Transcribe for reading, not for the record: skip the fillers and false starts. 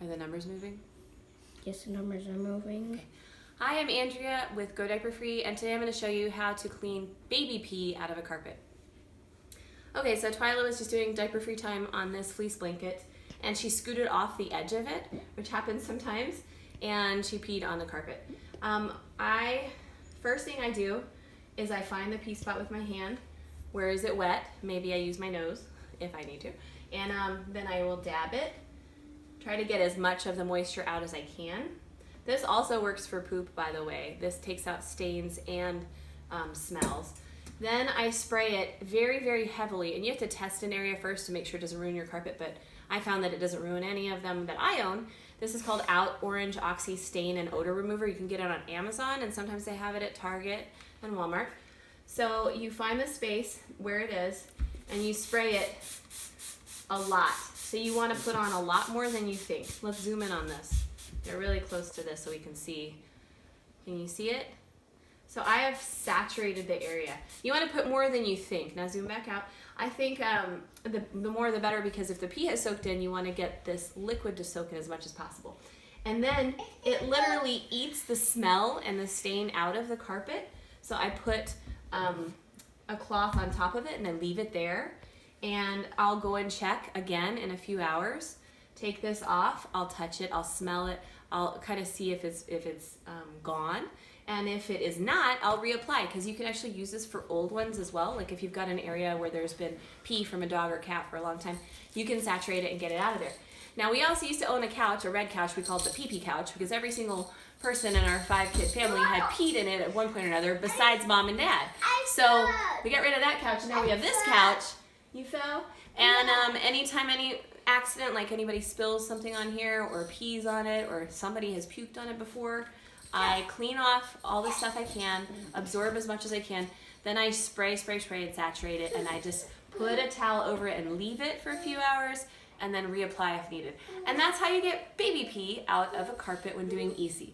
Are the numbers moving? Yes, the numbers are moving. Okay. Hi, I'm Andrea with Go Diaper Free, and today I'm going to show you how to clean baby pee out of a carpet. Okay, so Twyla was just doing diaper free time on this fleece blanket, and she scooted off the edge of it, which happens sometimes, and she peed on the carpet. First thing I do is I find the pee spot with my hand. Where is it wet? Maybe I use my nose if I need to. And then I will dab it. Try to get as much of the moisture out as I can. This also works for poop, by the way. This takes out stains and smells. Then I spray it very, very heavily, and you have to test an area first to make sure it doesn't ruin your carpet, but I found that it doesn't ruin any of them that I own. This is called Out Orange Oxy Stain and Odor Remover. You can get it on Amazon, and sometimes they have it at Target and Walmart. So you find the space where it is, and you spray it a lot. So you want to put on a lot more than you think. Let's zoom in on this. Get really close to this so we can see. Can you see it? So I have saturated the area. You want to put more than you think. Now zoom back out. I think the more the better, because if the pee has soaked in, you want to get this liquid to soak in as much as possible. And then it literally eats the smell and the stain out of the carpet. So I put a cloth on top of it and I leave it there. And I'll go and check again in a few hours. Take this off, I'll touch it, I'll smell it, I'll kind of see if it's gone. And if it is not, I'll reapply, because you can actually use this for old ones as well. Like if you've got an area where there's been pee from a dog or cat for a long time, you can saturate it and get it out of there. Now we also used to own a couch, a red couch, we called it the pee-pee couch, because every single person in our 5-kid family had peed in it at one point or another, besides mom and dad. So we got rid of that couch, and now we have this couch. You fell? And anytime any accident, like anybody spills something on here or pees on it or somebody has puked on it before, I clean off all the stuff I can, absorb as much as I can, then I spray and saturate it, and I just put a towel over it and leave it for a few hours and then reapply if needed. And that's how you get baby pee out of a carpet when doing easy.